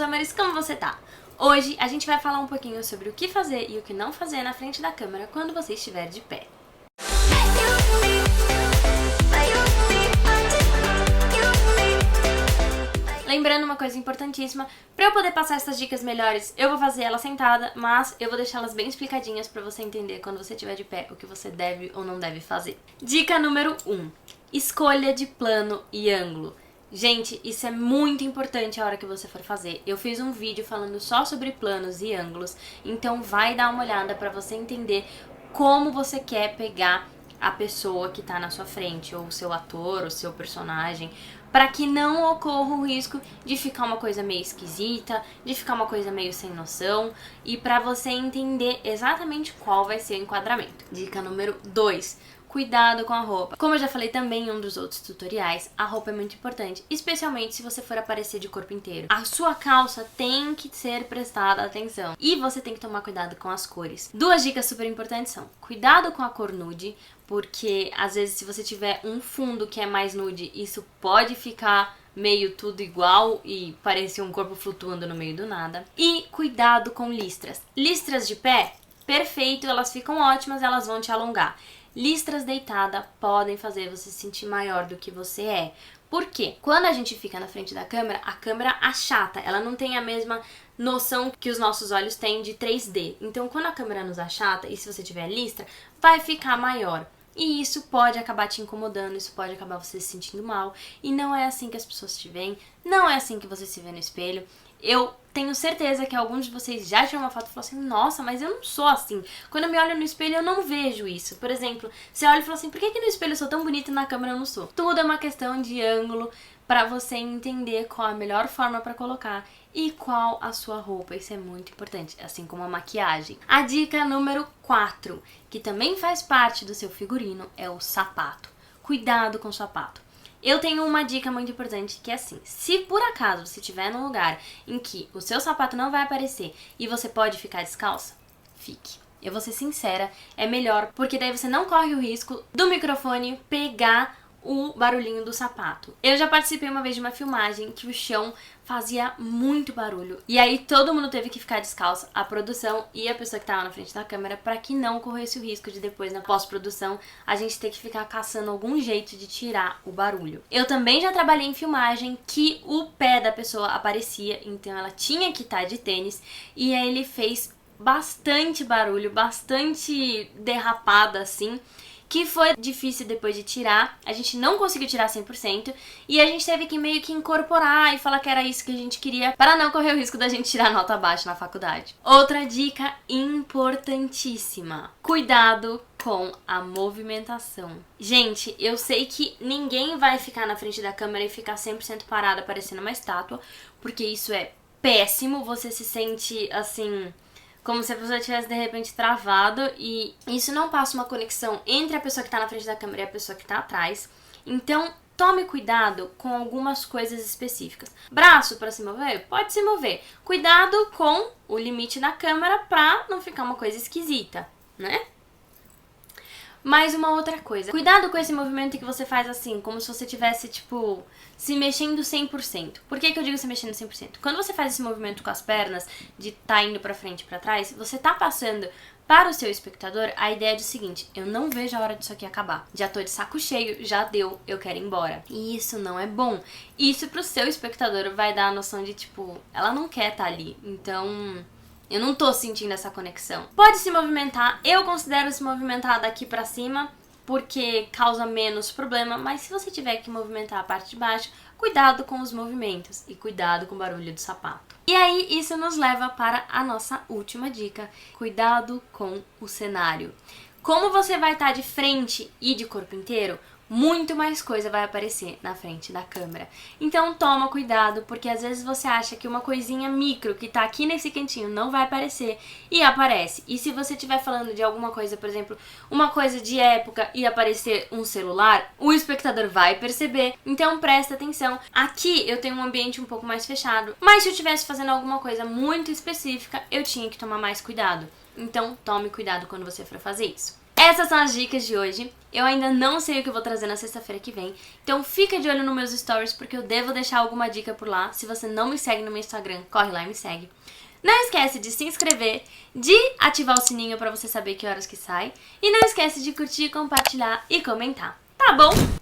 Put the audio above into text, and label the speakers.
Speaker 1: meus amores, como você tá? Hoje a gente vai falar um pouquinho sobre o que fazer e o que não fazer na frente da câmera quando você estiver de pé. Lembrando uma coisa importantíssima, para eu poder passar essas dicas melhores, eu vou fazer ela sentada, mas eu vou deixá-las bem explicadinhas para você entender quando você estiver de pé o que você deve ou não deve fazer. Dica número 1. Escolha de plano e ângulo. Gente, isso é muito importante a hora que você for fazer. Eu fiz um vídeo falando só sobre planos e ângulos, então vai dar uma olhada para você entender como você quer pegar a pessoa que tá na sua frente, ou o seu ator, o seu personagem, para que não ocorra o risco de ficar uma coisa meio esquisita, de ficar uma coisa meio sem noção, e para você entender exatamente qual vai ser o enquadramento. Dica número 2. Cuidado com a roupa. Como eu já falei também em um dos outros tutoriais, a roupa é muito importante, especialmente se você for aparecer de corpo inteiro. A sua calça tem que ser prestada atenção e você tem que tomar cuidado com as cores. Duas dicas super importantes são: cuidado com a cor nude, porque às vezes se você tiver um fundo que é mais nude, isso pode ficar meio tudo igual e parecer um corpo flutuando no meio do nada. E cuidado com listras. Listras de pé, perfeito, elas ficam ótimas, elas vão te alongar. Listras deitada podem fazer você se sentir maior do que você é. Por quê? Quando a gente fica na frente da câmera, a câmera achata, ela não tem a mesma noção que os nossos olhos têm de 3D. Então, quando a câmera nos achata, e se você tiver listra, vai ficar maior. E isso pode acabar te incomodando, isso pode acabar você se sentindo mal. E não é assim que as pessoas te veem, não é assim que você se vê no espelho. Eu tenho certeza que alguns de vocês já tiram uma foto e falam assim: nossa, mas eu não sou assim. Quando eu me olho no espelho, eu não vejo isso. Por exemplo, você olha e fala assim: por que no espelho eu sou tão bonita e na câmera eu não sou? Tudo é uma questão de ângulo para você entender qual a melhor forma para colocar e qual a sua roupa. Isso é muito importante, assim como a maquiagem. A dica número 4, que também faz parte do seu figurino, é o sapato. Cuidado com o sapato. Eu tenho uma dica muito importante que é assim: se por acaso você estiver num lugar em que o seu sapato não vai aparecer e você pode ficar descalça, fique. Eu vou ser sincera, é melhor, porque daí você não corre o risco do microfone pegar o barulhinho do sapato. Eu já participei uma vez de uma filmagem que o chão fazia muito barulho e aí todo mundo teve que ficar descalço, a produção e a pessoa que estava na frente da câmera, para que não corresse o risco de depois na pós-produção a gente ter que ficar caçando algum jeito de tirar o barulho. Eu também já trabalhei em filmagem que o pé da pessoa aparecia, então ela tinha que estar de tênis e aí ele fez bastante barulho, bastante derrapada assim, que foi difícil depois de tirar. A gente não conseguiu tirar 100% e a gente teve que meio que incorporar e falar que era isso que a gente queria para não correr o risco da gente tirar nota baixa na faculdade. Outra dica importantíssima: cuidado com a movimentação. Gente, eu sei que ninguém vai ficar na frente da câmera e ficar 100% parada parecendo uma estátua, porque isso é péssimo, você se sente assim, como se a pessoa tivesse de repente travado, e isso não passa uma conexão entre a pessoa que está na frente da câmera e a pessoa que está atrás. Então, tome cuidado com algumas coisas específicas. Braço para se mover? Pode se mover. Cuidado com o limite da câmera para não ficar uma coisa esquisita, né? Mais uma outra coisa, cuidado com esse movimento que você faz assim, como se você tivesse, tipo, se mexendo 100%. Por que eu digo se mexendo 100%? Quando você faz esse movimento com as pernas, de tá indo pra frente e pra trás, você tá passando para o seu espectador a ideia do seguinte: eu não vejo a hora disso aqui acabar. Já tô de saco cheio, já deu, eu quero ir embora. E isso não é bom. Isso pro seu espectador vai dar a noção de, tipo, ela não quer tá ali, então eu não tô sentindo essa conexão. Pode se movimentar, eu considero se movimentar daqui pra cima, porque causa menos problema, mas se você tiver que movimentar a parte de baixo, cuidado com os movimentos e cuidado com o barulho do sapato. E aí isso nos leva para a nossa última dica: cuidado com o cenário. Como você vai estar de frente e de corpo inteiro, muito mais coisa vai aparecer na frente da câmera. Então toma cuidado, porque às vezes você acha que uma coisinha micro que tá aqui nesse cantinho não vai aparecer e aparece. E se você estiver falando de alguma coisa, por exemplo, uma coisa de época e aparecer um celular, o espectador vai perceber. Então presta atenção. Aqui eu tenho um ambiente um pouco mais fechado, mas se eu estivesse fazendo alguma coisa muito específica, eu tinha que tomar mais cuidado. Então tome cuidado quando você for fazer isso. Essas são as dicas de hoje. Eu ainda não sei o que eu vou trazer na sexta-feira que vem, então fica de olho nos meus stories porque eu devo deixar alguma dica por lá. Se você não me segue no meu Instagram, corre lá e me segue. Não esquece de se inscrever, de ativar o sininho pra você saber que horas que sai. E não esquece de curtir, compartilhar e comentar. Tá bom?